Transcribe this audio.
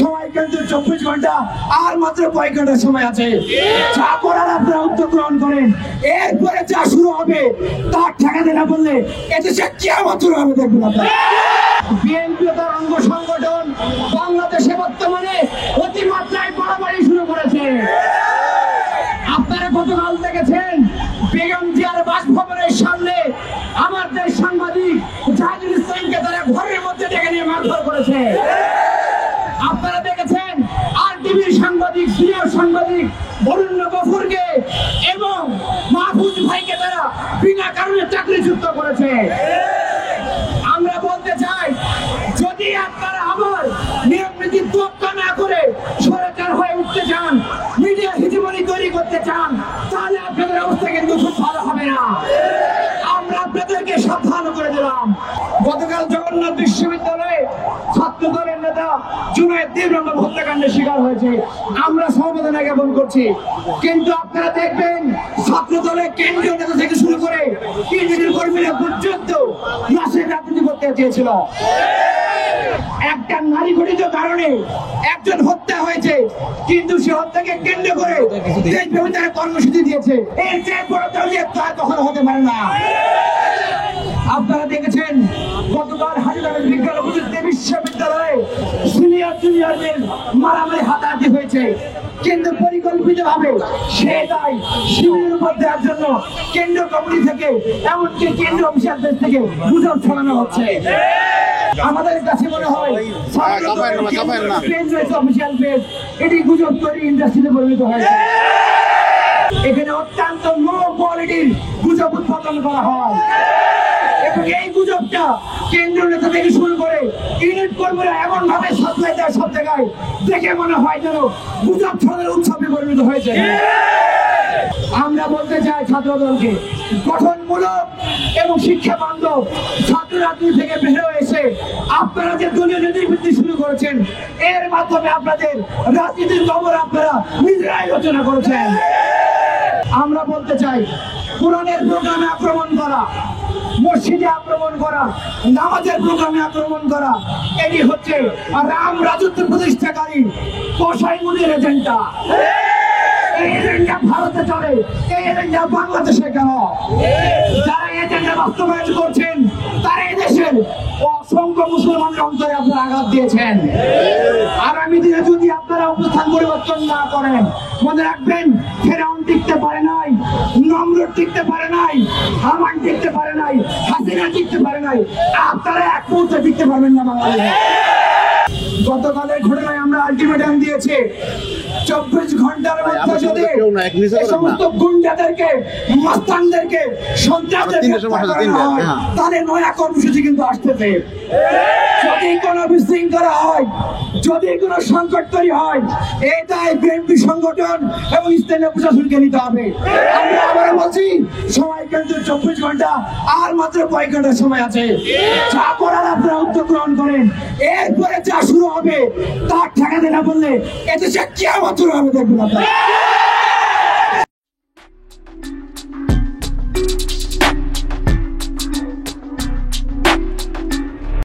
সময় কিন্তু 24 ঘন্টা আর মাত্র কয়েক ঘন্টা সময় আছে। যা করার আপনারা উদ্যোগ গ্রহণ করেন, এরপরে যা শুরু হবে তার ঠেকাতে না বললে এদেশে কিয়ামত শুরু হবে, দেখবেন আপনারা। বিএনপি তার অঙ্গ সংগঠন বাংলাদেশে বর্তমানে অতিমাত্রায় বাড়াবাড়ি শুরু করেছে। আপনারা গতকাল দেখেছেন বেগম জিয়ার বাসভবনের সামনে আমাদের সাংবাদিক জাহিদুল ইসলামকে তারা ঘরের মধ্যে ডেকে নিয়ে মারধর করেছে। আপনারা দেখেছেন আরটিভির সাংবাদিক, সিনিয়র সাংবাদিক বরুণ গফুরকে এবং মাহফুজ ভাইকে তারা বিনা কারণে চাকরিচ্যুত করেছে। আমরা বলতে চাই, যদি আপনারা আবার নিয়ম নীতির তোয়াক্কা না করে সরকার হয়ে উঠতে চান, মিডিয়া হিজিমনি তৈরি করতে চান, তাহলে আপনাদের অবস্থা কিন্তু খুব ভালো হবে না। আমরা আপনাদেরকে সাবধান করে দিলাম। গতকাল জগন্নাথ বিশ্ববিদ্যালয়ে ছাত্র দলের নেতা জুনায়েদ তীব্রভাবে হত্যাকাণ্ডের শিকার হয়েছে। আমরা সমবেদনা জ্ঞাপন করছি, কিন্তু আপনারা দেখবেন ছাত্র দলের কেন্দ্রীয় নেতা থেকে শুরু করে কেন্দ্রীয় কর্মীরা পর্যন্ত লাশের রাজনীতি করতে চেয়েছিল। একটা নারী ঘটিত কারণে একজন হত্যা হয়েছে, কিন্তু সে হত্যাকে কেন্দ্র করে দেশব্যাপী তারা কর্মসূচি দিয়েছে। এর চেয়ে বড় দলীয় তা কখনো হতে পারে না। আপনারা দেখেছেন গতকাল হাজিরাবাদ বিজ্ঞান ও প্রযুক্তি বিশ্ববিদ্যালয়ে সিনিয়র জুনিয়রদের মারামারি হাতাহাতি হয়েছে, কিন্তু পরিকল্পিত ভাবে সে দায় শিবিরের উপর দেওয়ার জন্য কেন্দ্র কমিটি থেকে এমনকি কেন্দ্র অফিসারদের থেকে গুজব ছড়ানো হচ্ছে। আমাদের কাছে মনে হয় অফিসিয়াল পেজ এটি গুজব তৈরি ইন্ডাস্ট্রিতে পরিণত হয়েছে। এখানে অত্যন্ত লো কোয়ালিটির গুজব উৎপাদন করা হয় এবং এই গুজবটা কেন্দ্রীয় নেতা থেকে শুরু করে ইউনিট কর্মীরা এমন ভাবে সাপ্লাই দেয় সব জায়গায়, দেখে মনে হয় যেন গুজব ছড়ানোর উৎসবে পরিণত হয়েছে। আমরা বলতে চাই ছাত্র দলকে গঠনমূলক এবং শিক্ষা বান্ধব ছাত্র রাজনীতি থেকে বের হয়ে এসে আপনারা যে দলীয় নীতিবৃত্তি শুরু করেছেন, এর মাধ্যমে আপনাদের রাজনীতির খবর আপনারা নিজেরাই রচনা করেছেন। আমরা বলতে চাই, কোরআনের প্রোগ্রামে আক্রমণ করা, মসজিদে আক্রমণ করা, নামাজের প্রোগ্রামে আক্রমণ করা, এটি হচ্ছে রাম রাজত্ব প্রতিষ্ঠাকারী কসাই মুনির এজেন্ডা। এই এজেন্ডা ভারতে চলে, এই এজেন্ডা বাংলাদেশে কেন? যারা এজেন্ডা বাস্তবায়ন করছেন তারা এদেশের অসংখ্য মুসলমানের অন্তরে আপনারা আঘাত দিয়েছেন। আগামী দিনে যদি আপনারা অবস্থান পরিবর্তন না করেন, মনে রাখবেন ফেরাউন টিকতে পারে নাই, নমরুদ টিকতে পারে নাই, হামান টিকতে পারে নাই, হাসিনা টিকতে পারে নাই, আপনারা এক মুহূর্তে টিকতে পারবেন না বাংলাদেশে। গতকালের ঘটনায় আমরা আলটিমেটাম দিয়েছি, 24 ঘন্টার মধ্যে যদি এই সমস্ত গুন্ডাদেরকে, মাস্তানদেরকে, সন্ত্রাসীদেরকে তাহলে নয়া কর্মসূচি কিন্তু আসতেছে। যদি কোনো বিশৃঙ্খলা হয়, যদি কোনো সংকট তৈরি হয়, এটাই বিএনপি সংগঠন এবং স্থানীয় প্রশাসনকে নিতে হবে। আমরা আবার বলছি, সময় কিন্তু 24 ঘন্টা আর মাত্র কয়েক ঘন্টা সময় আছে। যা করার আপনারা উদ্যোগ গ্রহণ করেন, এরপরে যা শুরু হবে তার ঠেকাতে না বললে এদেশে কিয়ামত শুরু হবে, দেখবেন আপনারা।